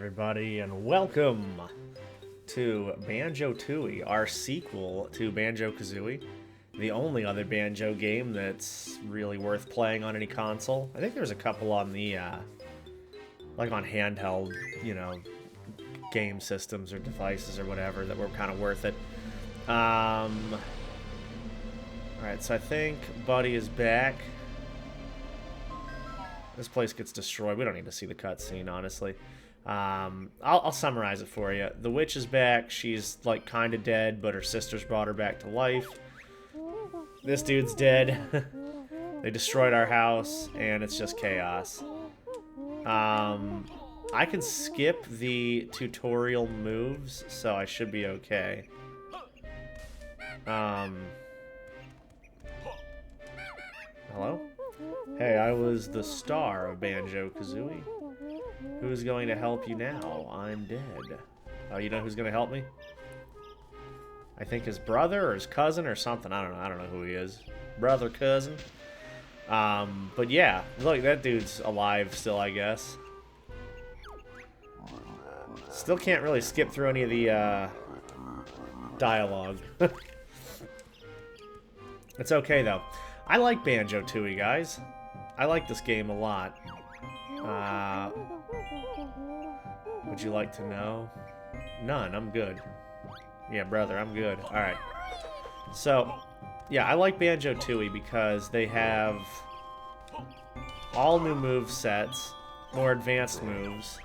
everybody, and welcome to Banjo-Tooie, our sequel to Banjo-Kazooie, the only other Banjo game that's really worth playing on any console. I think there's a couple on the, like on handheld, game systems or devices or whatever that were kind of worth it. Alright, so I think Buddy is back. This place gets destroyed. We don't need to see the cutscene, honestly. I'll summarize it for you. The witch is back. She's, like, kind of dead, but her sisters brought her back to life. This dude's dead. They destroyed our house, and it's just chaos. I can skip the tutorial moves, so I should be okay. Hello? Hey, I was the star of Banjo-Kazooie. Who's going to help you now? I'm dead. Oh, you know who's going to help me? I think his brother or his cousin or something. I don't know. I don't know who he is. Brother, cousin. But yeah, look, that dude's alive still, I guess. Still can't really skip through any of the dialogue. It's okay, though. I like Banjo-Tooie, guys. I like this game a lot. Would you like to know? None, I'm good. Yeah, brother, I'm good. Alright. So, yeah, I like Banjo-Tooie because they have all new move sets, more advanced moves.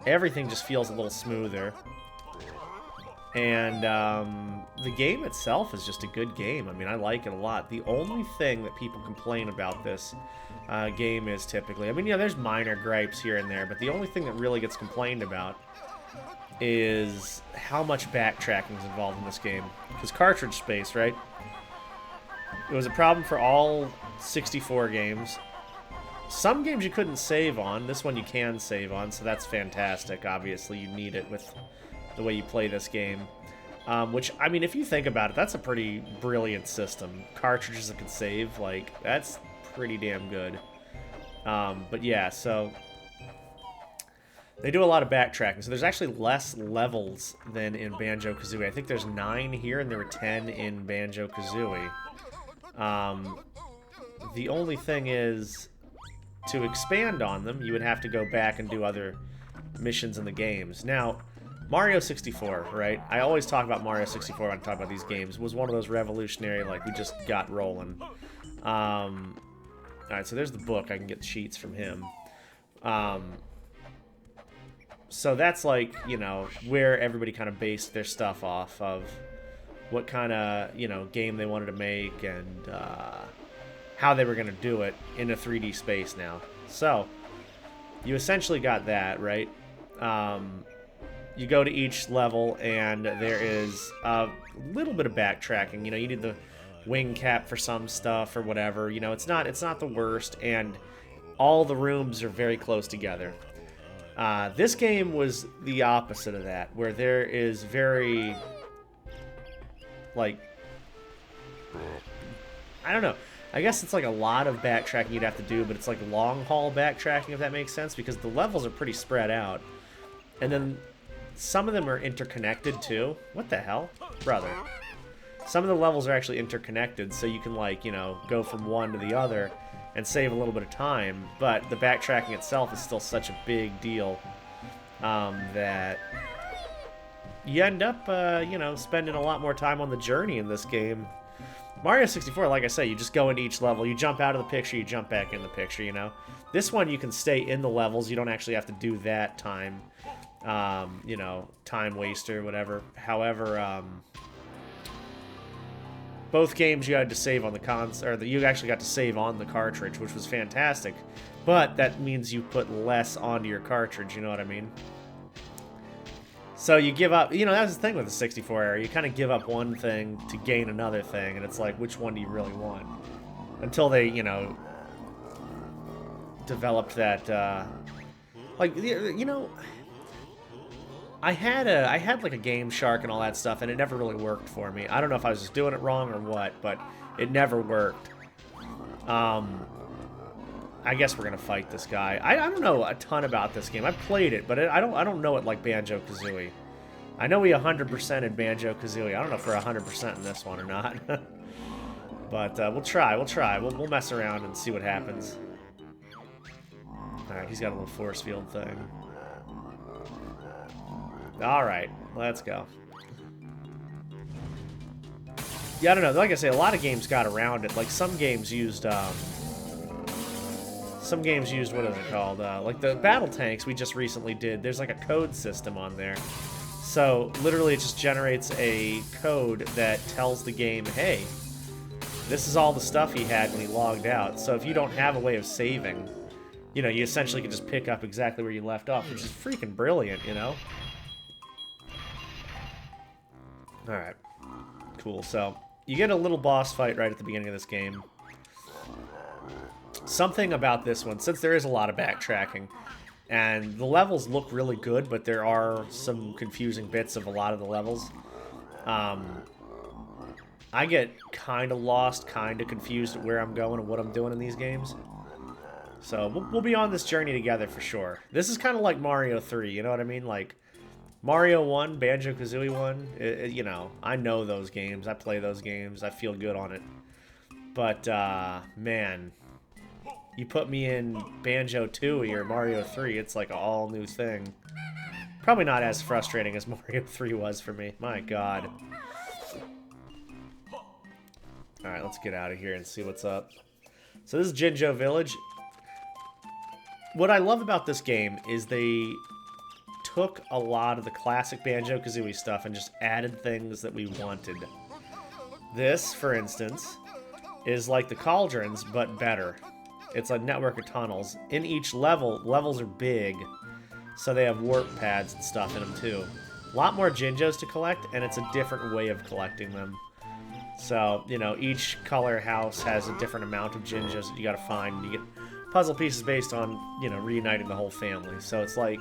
Everything just feels a little smoother. And the game itself is just a good game. I mean, I like it a lot. The only thing that people complain about this game is typically... I mean, yeah, there's minor gripes here and there, but the only thing that really gets complained about is how much backtracking is involved in this game. Because cartridge space, right? It was a problem for all 64 games. Some games you couldn't save on. This one you can save on, so that's fantastic. Obviously, you need it with the way you play this game. Which, I mean, if you think about it, that's a pretty brilliant system. Cartridges that can save, like, that's pretty damn good. But yeah, so they do a lot of backtracking. So there's actually less levels than in Banjo-Kazooie. I think there's 9 here, and there were 10 in Banjo-Kazooie. The only thing is, to expand on them, you would have to go back and do other missions in the games. Now, Mario 64, right? I always talk about Mario 64 when I talk about these games. It was one of those revolutionary, like, we just got rolling. Alright, so there's the book. I can get sheets from him. So that's, like, you know, where everybody kind of based their stuff off of what kind of, you know, game they wanted to make and how they were going to do it in a 3D space now. So, you essentially got that, right? You go to each level, and there is a little bit of backtracking. You know, you need the wing cap for some stuff or whatever. You know, it's not the worst, and all the rooms are very close together. This game was the opposite of that, where there is very, like, I don't know. I guess it's like a lot of backtracking you'd have to do, but it's like long haul backtracking, if that makes sense, because the levels are pretty spread out. And then some of them are interconnected, too. What the hell? Brother. Some of the levels are actually interconnected, so you can, like, you know, go from one to the other and save a little bit of time. But the backtracking itself is still such a big deal that you end up, you know, spending a lot more time on the journey in this game. Mario 64, like I say, you just go into each level. You jump out of the picture, you jump back in the picture, you know. This one, you can stay in the levels. You don't actually have to do that time. You know, time waster, whatever. However, both games you had to save on the you actually got to save on the cartridge, which was fantastic. But that means you put less onto your cartridge, you know what I mean? So you give up, you know, that's the thing with the 64 era. You kind of give up one thing to gain another thing, and it's like, which one do you really want? Until they, you know, developed that, like, you know, I had like a Game Shark and all that stuff, and it never really worked for me. I don't know if I was just doing it wrong or what, but it never worked. I guess we're gonna fight this guy. I don't know a ton about this game. I played it, but I don't know it like Banjo-Kazooie. I know we 100%ed Banjo-Kazooie. I don't know if we're 100% in this one or not. But we'll try. We'll mess around and see what happens. Alright, he's got a little force field thing. Alright, let's go. Yeah, I don't know. Like I say, a lot of games got around it. Like, some games used, what is it called? Like, the battle tanks we just recently did, there's like a code system on there. So, literally, it just generates a code that tells the game, hey, this is all the stuff he had when he logged out. So if you don't have a way of saving, you know, you essentially can just pick up exactly where you left off, which is freaking brilliant, you know? Alright. Cool. So, you get a little boss fight right at the beginning of this game. Something about this one, since there is a lot of backtracking, and the levels look really good, but there are some confusing bits of a lot of the levels. I get kind of lost, kind of confused at where I'm going and what I'm doing in these games. So we'll be on this journey together for sure. This is kind of like Mario 3, you know what I mean? Like, Mario 1, Banjo-Kazooie 1, you know, I know those games. I play those games. I feel good on it. But, man, you put me in Banjo-Tooie or Mario 3, it's like an all-new thing. Probably not as frustrating as Mario 3 was for me. My God. Alright, let's get out of here and see what's up. So this is Jinjo Village. What I love about this game is they took a lot of the classic Banjo-Kazooie stuff and just added things that we wanted. This, for instance, is like the cauldrons, but better. It's a network of tunnels. In each level, levels are big, so they have warp pads and stuff in them too. A lot more Jinjos to collect, and it's a different way of collecting them. So, you know, each color house has a different amount of Jinjos that you gotta find. And you get puzzle pieces based on, you know, reuniting the whole family. So it's like,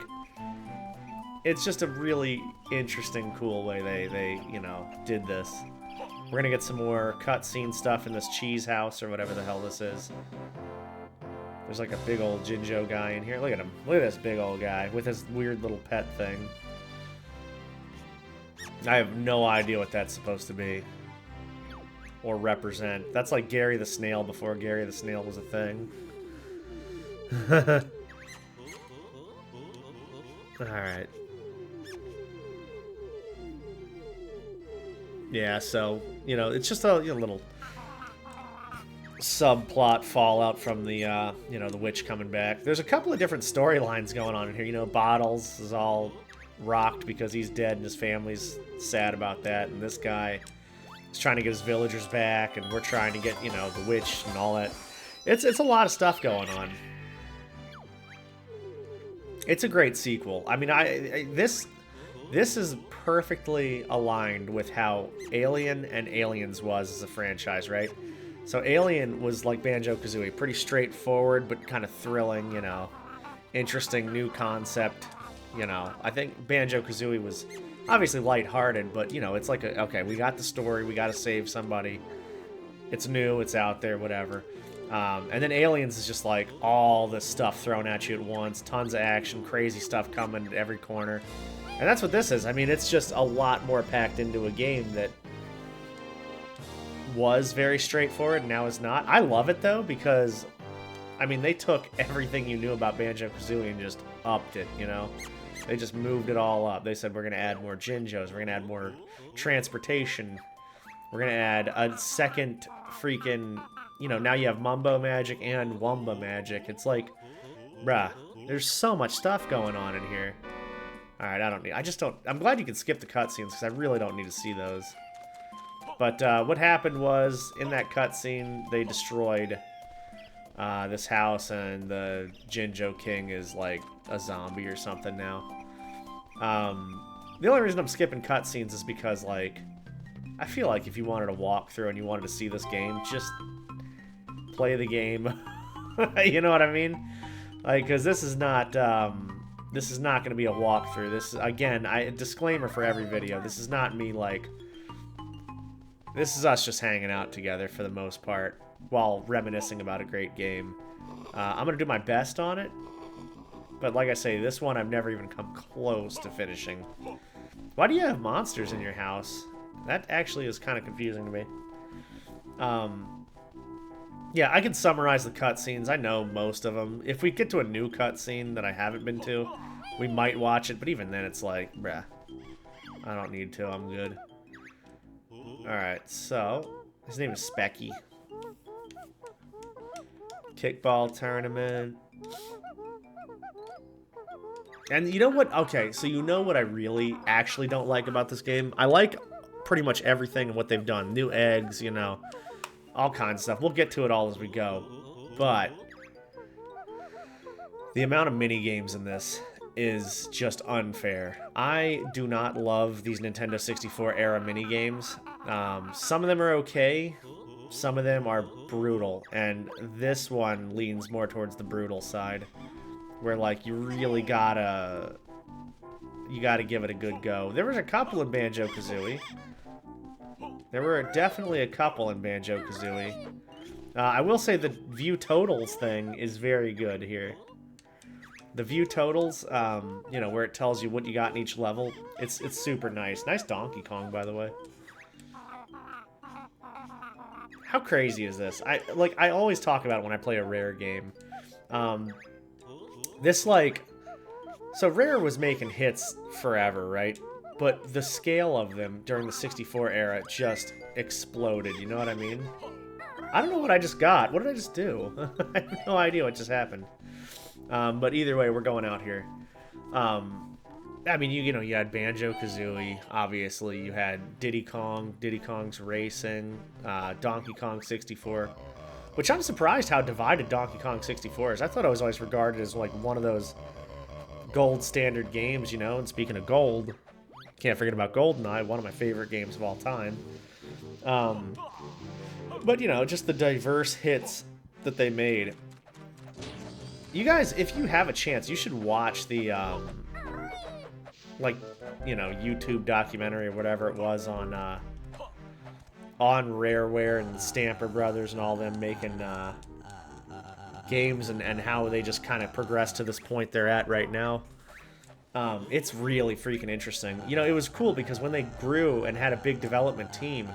it's just a really interesting, cool way they you know, did this. We're gonna get some more cutscene stuff in this cheese house or whatever the hell this is. There's like a big old Jinjo guy in here. Look at him. Look at this big old guy with his weird little pet thing. I have no idea what that's supposed to be. Or represent. That's like Gary the Snail before Gary the Snail was a thing. Alright. Yeah, so, you know, it's just a little subplot fallout from the, you know, the witch coming back. There's a couple of different storylines going on in here. You know, Bottles is all rocked because he's dead and his family's sad about that. And this guy is trying to get his villagers back, and we're trying to get, you know, the witch and all that. It's a lot of stuff going on. It's a great sequel. I mean, this is perfectly aligned with how Alien and Aliens was as a franchise, right? So Alien was like Banjo-Kazooie, pretty straightforward, but kind of thrilling, you know, interesting new concept, you know. I think Banjo-Kazooie was obviously lighthearted, but, you know, it's like, okay, we got the story, we got to save somebody. It's new, it's out there, whatever. And then Aliens is just like all this stuff thrown at you at once, tons of action, crazy stuff coming at every corner. And that's what this is. I mean, it's just a lot more packed into a game that was very straightforward and now is not. I love it, though, because, I mean, they took everything you knew about Banjo-Kazooie and just upped it, you know? They just moved it all up. They said, we're going to add more Jinjos, we're going to add more transportation, we're going to add a second freaking, you know, now you have Mumbo Magic and Wumba Magic. It's like, bruh, there's so much stuff going on in here. Alright, I'm glad you can skip the cutscenes, because I really don't need to see those. But what happened was, in that cutscene, they destroyed this house, and the Jinjo King is like a zombie or something now. The only reason I'm skipping cutscenes is because, like, I feel like if you wanted to walk through and you wanted to see this game, just play the game. You know what I mean? Like, because this is not going to be a walkthrough. This is, again, disclaimer for every video. This is not me, like, this is us just hanging out together for the most part. while reminiscing about a great game. I'm going to do my best on it. But like I say, this one I've never even come close to finishing. Why do you have monsters in your house? That actually is kind of confusing to me. Yeah, I can summarize the cutscenes. I know most of them. If we get to a new cutscene that I haven't been to, we might watch it. But even then, it's like, bruh, I don't need to. I'm good. Alright, so his name is Specky. Kickball tournament. And you know what? Okay, so you know what I really actually don't like about this game? I like pretty much everything and what they've done. New eggs, you know, all kinds of stuff. We'll get to it all as we go. But the amount of mini games in this is just unfair. I do not love these Nintendo 64 era mini games. Some of them are okay. Some of them are brutal. And this one leans more towards the brutal side. Where, like, you really gotta give it a good go. There was a couple in Banjo-Kazooie. There were definitely a couple in Banjo-Kazooie. I will say the view totals thing is very good here. The view totals, you know, where it tells you what you got in each level, it's super nice. Nice Donkey Kong, by the way. How crazy is this? I always talk about it when I play a Rare game. This, like... So Rare was making hits forever, right? But the scale of them during the 64 era just exploded, you know what I mean? I don't know what I just got. What did I just do? I have no idea what just happened. But either way, we're going out here. I mean, you know, you had Banjo-Kazooie, obviously. You had Diddy Kong, Diddy Kong's Racing, Donkey Kong 64. Which I'm surprised how divided Donkey Kong 64 is. I thought it was always regarded as like one of those gold standard games, you know? And speaking of gold, can't forget about GoldenEye, one of my favorite games of all time. But, you know, just the diverse hits that they made. You guys, if you have a chance, you should watch the, like, you know, YouTube documentary or whatever it was on Rareware and Stamper Brothers and all them making games and how they just kind of progressed to this point they're at right now. It's really freaking interesting. You know, it was cool because when they grew and had a big development team,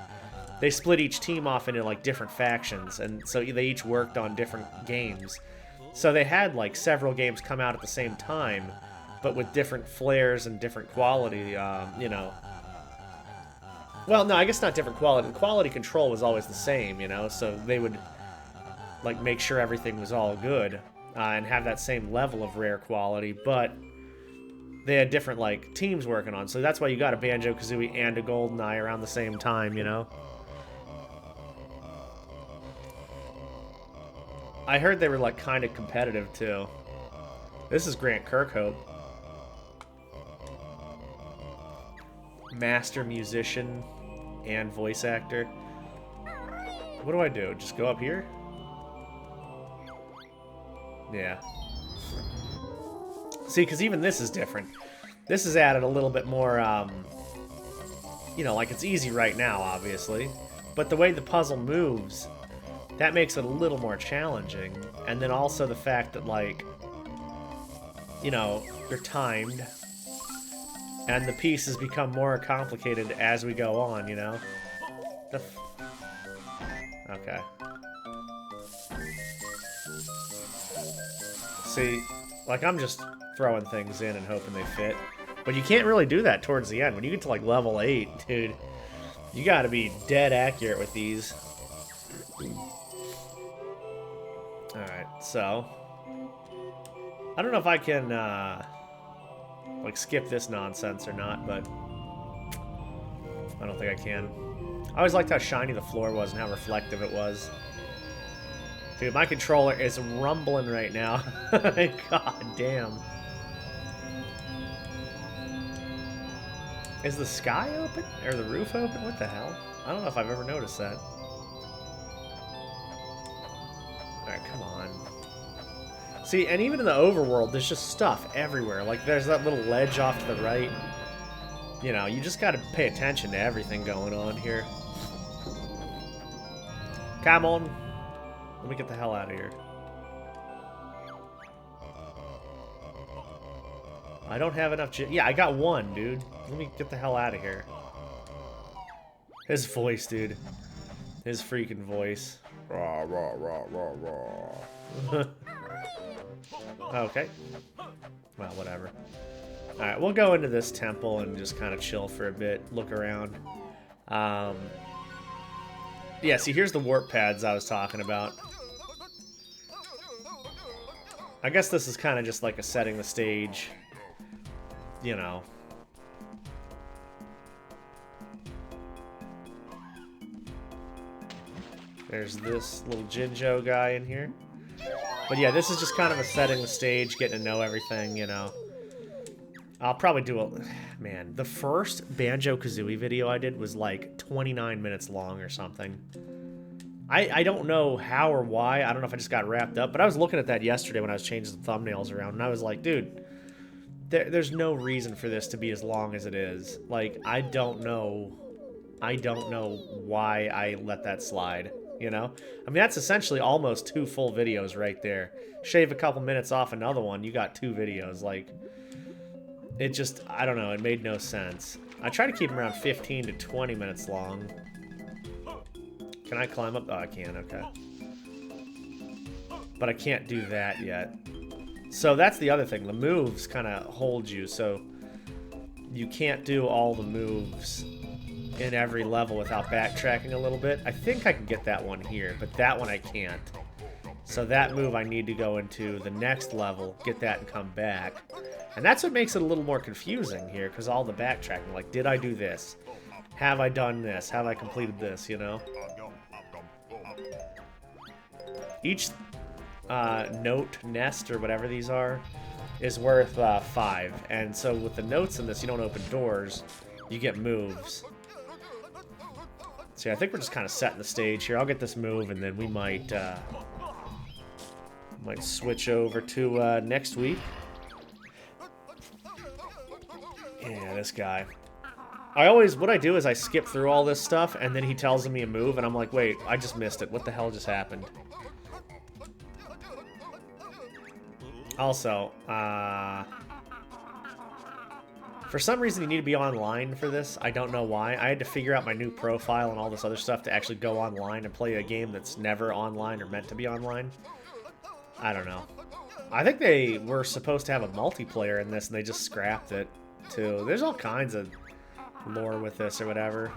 they split each team off into, like, different factions, and so they each worked on different games. So they had, like, several games come out at the same time, but with different flares and different quality, you know. Well, no, I guess not different quality. The quality control was always the same, you know, so they would, like, make sure everything was all good and have that same level of Rare quality, but they had different, like, teams working on. So that's why you got a Banjo-Kazooie and a GoldenEye around the same time, you know. I heard they were, like, kind of competitive, too. This is Grant Kirkhope. Master musician and voice actor. What do I do? Just go up here? Yeah. See, because even this is different. This has added a little bit more, you know, like, it's easy right now, obviously. But the way the puzzle moves, that makes it a little more challenging. And then also the fact that, like, you know, they're timed. And the pieces become more complicated as we go on, you know? Okay. See, like, I'm just throwing things in and hoping they fit. But you can't really do that towards the end. When you get to, like, level 8, dude, you gotta be dead accurate with these. Alright, so... I don't know if I can, like, skip this nonsense or not, but I don't think I can. I always liked how shiny the floor was and how reflective it was. Dude, my controller is rumbling right now. God damn. Is the sky open? Or the roof open? What the hell? I don't know if I've ever noticed that. Alright, come on. See, and even in the overworld, there's just stuff everywhere. Like, there's that little ledge off to the right. You know, you just gotta pay attention to everything going on here. Come on. Let me get the hell out of here. I don't have enough... Yeah, I got one, dude. Let me get the hell out of here. His voice, dude. His freaking voice. Rah, rah, rah, rah, rah. Okay. Well, whatever. Alright, we'll go into this temple and just kind of chill for a bit. Look around. Yeah, see, here's the warp pads I was talking about. I guess this is kind of just like a setting the stage. You know. There's this little Jinjo guy in here. But yeah, this is just kind of a setting the stage, getting to know everything, you know. I'll probably do a... Man, the first Banjo-Kazooie video I did was like 29 minutes long or something. I don't know how or why. I don't know if I just got wrapped up. But I was looking at that yesterday when I was changing the thumbnails around. And I was like, dude, there's no reason for this to be as long as it is. Like, I don't know why I let that slide. You know? I mean, that's essentially almost 2 full videos right there. Shave a couple minutes off another one, you got 2 videos. Like, it just, I don't know, it made no sense. I try to keep them around 15 to 20 minutes long. Can I climb up? Oh, I can, okay. But I can't do that yet. So that's the other thing. The moves kind of hold you, so you can't do all the moves in every level without backtracking a little bit. I think I can get that one here, but that one I can't. So that move I need to go into the next level, get that and come back. And that's what makes it a little more confusing here, because all the backtracking, like, did I do this? Have I done this? Have I completed this, you know? Each note, nest, or whatever these are, is worth 5. And so with the notes in this, you don't open doors, you get moves. So yeah, I think we're just kind of setting the stage here. I'll get this move, and then we might switch over to next week. Yeah, this guy. What I do is I skip through all this stuff, and then he tells me a move, and I'm like, wait, I just missed it. What the hell just happened? Also, for some reason, you need to be online for this. I don't know why. I had to figure out my new profile and all this other stuff to actually go online and play a game that's never online or meant to be online. I don't know. I think they were supposed to have a multiplayer in this, and they just scrapped it, too. There's all kinds of lore with this or whatever.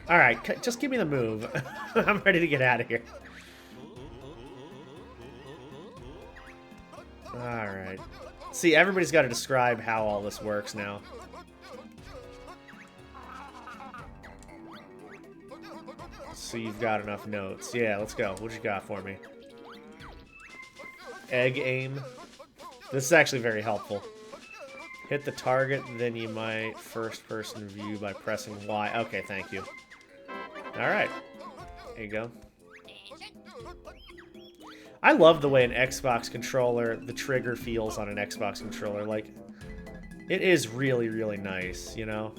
Alright, just give me the move. I'm ready to get out of here. Alright. See, everybody's got to describe how all this works now. So you've got enough notes. Yeah, let's go. What you got for me? Egg aim. This is actually very helpful. Hit the target, then you might first-person view by pressing Y. Okay, thank you. Alright. There you go. I love the way an Xbox controller, the trigger feels on an Xbox controller. Like, it is really, really nice, you know?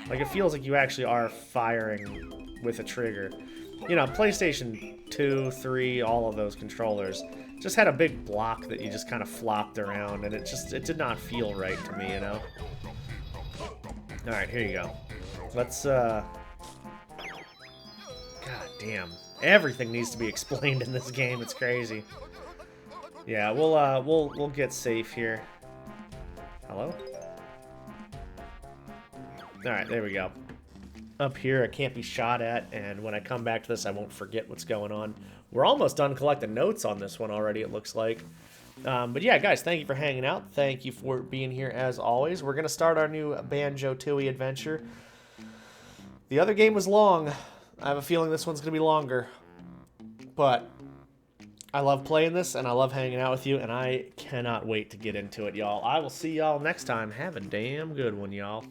Like, it feels like you actually are firing with a trigger. You know, PlayStation 2, 3, all of those controllers just had a big block that you just kind of flopped around, and it did not feel right to me, you know? Alright, here you go. Let's, God damn. Everything needs to be explained in this game. It's crazy. Yeah, we'll get safe here. Hello? Alright, there we go. Up here, I can't be shot at, and when I come back to this, I won't forget what's going on. We're almost done collecting notes on this one already, it looks like. But yeah, guys, thank you for hanging out. Thank you for being here, as always. We're going to start our new Banjo-Tooie adventure. The other game was long. I have a feeling this one's going to be longer. But I love playing this, and I love hanging out with you, and I cannot wait to get into it, y'all. I will see y'all next time. Have a damn good one, y'all.